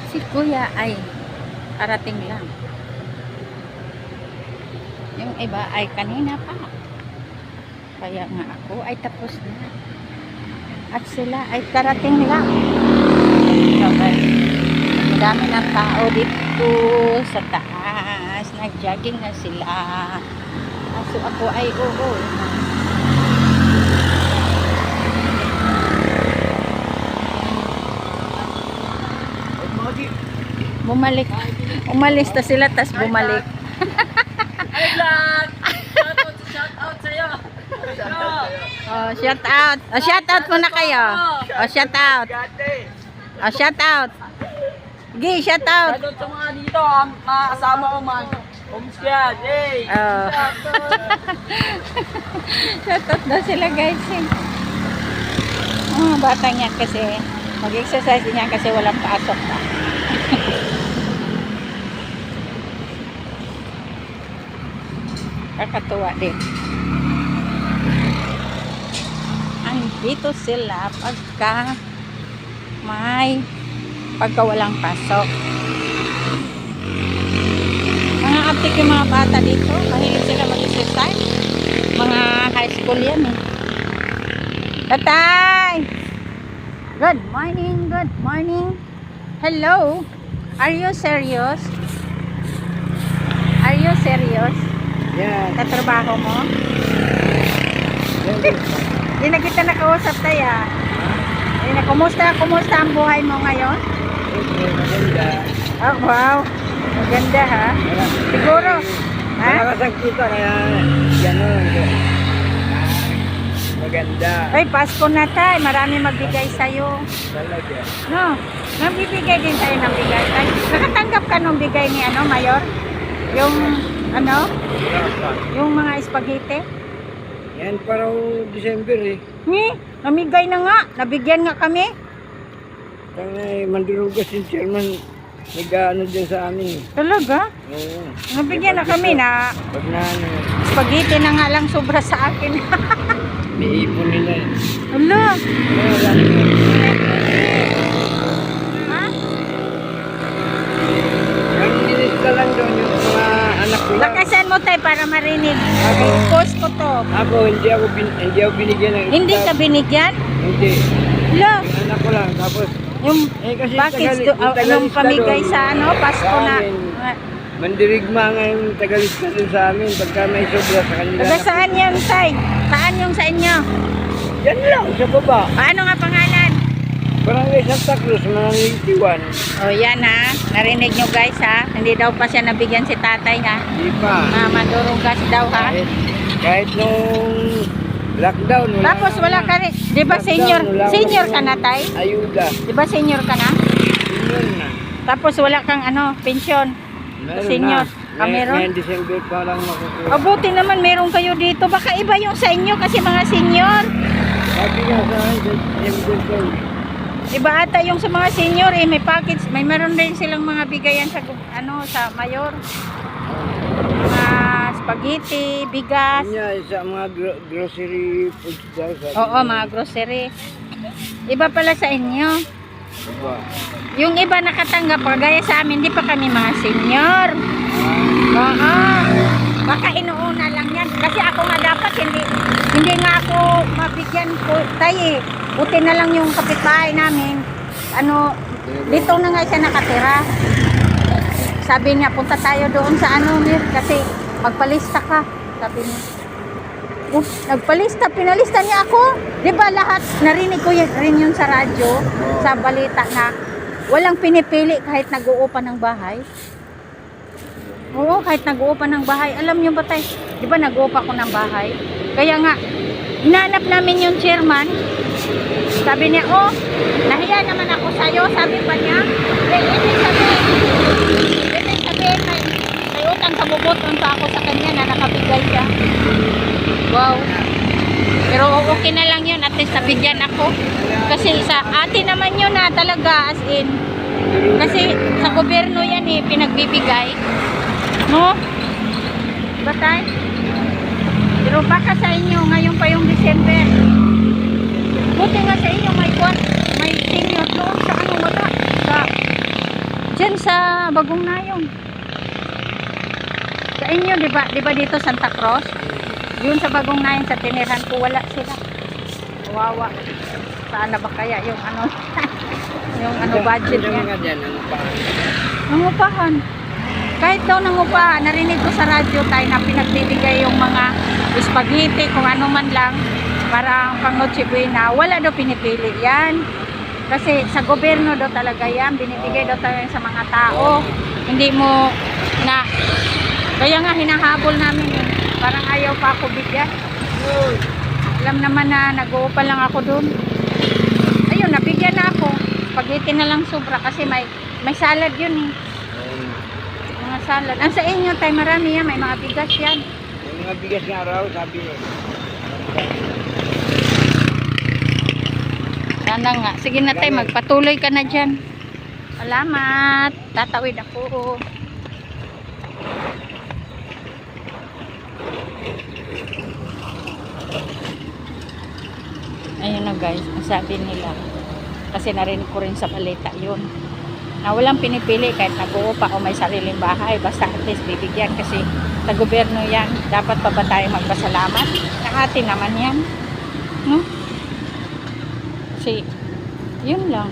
Si kuya ay parating lang. Yung iba ay kanina pa. Kaya nga ako ay tapos na. At sila ay karating lang. Okay. Madami ng tao dito sa taas. Nag-jogging na sila. So ako ay oo. Bumalik. Umalis na sila, tas bumalik. Hey vlog! Shout out sa'yo! Oh, shout out. Oh, shout out muna kayo. Oh, shout out. Oh, shout out. Gi, shout out. Shout out sa mga dito, mga kasama ko man. Homesquad, hey! Oh. Shout out daw sila guys. Oh, bata niya kasi mag-exercise niya kasi walang pasok pa. Kakatuwa din. Andito sila pagka walang pasok. Mga aptik yung mga bata dito. Mahilig sila mag-exercise. Mga high school yan eh. Tatay! Good morning, good morning. Hello? Are you serious? Are you serious? Yeah. Katrabaho mo? Hindi na kita nakausap tayo. Kumusta ang buhay mo ngayon? Maganda. Oh, wow. Maganda ha? Siguro. Ha? Nakakasag kita kaya gano'n. Maganda. Ay, Pasko na tayo. Marami magbigay sa'yo. Talaga. No? Nabibigay din tayo ng bigay. Ay, nakatanggap ka ng bigay ni Mayor? Yung, yung mga spaghetti? Yan parang December eh. Namigay na nga. Nabigyan nga kami. Tangay, mandurugas yung chairman. Nag-ano dyan sa amin. Talaga? Oo. Nabigyan na kami na Pag na ano, spaghetti na nga lang sobra sa akin. may ipon nila eh. Hala. Wala. Ha? Ang minista lang doon yung mga anak ko lang. Lakasan mo tayo para marinig. Ako. Post ko to. Ako, hindi ako binigyan ng Hindi ka binigyan? Hindi. Hala. Yung anak ko lang. Tapos, Yung kasi package tagal- nung tagalista pamigay doon. sa Pasko Sa na. amin. mandirigma nga yung tagalista doon sa amin. Pagka may sobra sa kanila. Taga saan yan, Tay? Saan yung sa inyo? Yan lang, sa baba. Paano nga pangalan? Barangay Santa Cruz, Manangitiwan. O yan ha. Narinig nyo guys ha. Hindi daw pa siya nabigyan si tatay ha. Di pa. Madurugas daw ha. Kahit nung lockdown. Tapos wala ka rin. Di ba senior? Senior ka na, Tay? Ayuda. Di ba senior ka na? Senior na. Tapos wala kang pensyon. Meron Senior. na. Meron? Ngayon December pa lang makukuha. Mabuti naman meron kayo dito. Baka iba yung sa inyo kasi mga senior. Sabi nga sa akin, December pa. Iba ata yung sa mga senior eh. May package. May meron din silang mga bigayan sa sa mayor. Mga spaghetti, bigas. Yun nga, sa mga grocery foods daw. Sabi Oo, niya. mga grocery. Iba pala sa inyo. Diba? Yung iba nakatanggap, kagaya sa amin, di pa kami mga senior. Oo. Baka inuuna lang yan. Kasi ako nga dapat, hindi nga ako mabigyan ko tayo. Buti na lang yung kapitbahay namin. Dito na nga siya nakatira. Sabi niya, punta tayo doon sa Mir, kasi magpalista ka. Sabi niya. Nagpalista, pinalista niya ako. Di ba lahat, narinig ko rin yun sa radyo, sa balita na walang pinipili kahit nag-uupa ng bahay. Oo, kahit nag-uupa ng bahay. Alam niyo ba tayo, di ba nag-uupa ko ng bahay? Kaya nga, hinanap namin yung chairman. Sabi niya, oh, nahiya naman ako sa'yo. Sabi pa niya, ibig sabihin, may utang sa bubuton pa ako sa kanya na nakabigay siya. Wow. Pero okay na lang yun. At least nabigyan ako. Kasi sa atin naman yun na talaga as in. Kasi sa gobyerno yan eh, pinagbibigay. No? Diba tayo? Pero baka sa inyo, ngayon pa yung December. Buti nga sa inyo, may senior doon sa wala. sa Bagong Nayong. Sa inyo, di ba dito Santa Cruz? Yun sa Bagong Nayong, sa tinirhan ko, wala sila. Kawawa. Saan na ba kaya yung ano, yung ano budget Yung niya? mga dyan, ang upahan. Nangupahan. Kahit daw nangupahan, narinig ko sa radyo tayo na pinagbibigay yung mga spaghetti, kung ano man lang, parang pang Noche Buena. Wala daw pinipili yan. Kasi sa gobyerno daw talaga yan, binibigay daw talaga sa mga tao. Hindi mo na, kaya nga hinahabol namin eh. Parang ayaw pa ako bigyan. Alam naman na nag-uupa lang ako doon. Ayun, nabigyan na ako. Spaghetti na lang sobra kasi may salad yun eh. Mga salad. Ang sa inyo tayo marami yan, may mga bigas yan. Yung mga bigas nga raw, sabi eh. Sana nga. Sige na tayo, magpatuloy ka na dyan. Salamat. Tatawid ako. Ayun na guys, ang sabi nila. Kasi narinig ko rin sa balita yun. Na walang pinipili kahit nag-uupa o may sariling bahay. Basta at least bibigyan kasi sa gobyerno yan. Dapat pa ba tayo magpasalamat? Sa atin naman yan. No? Kasi, yun lang.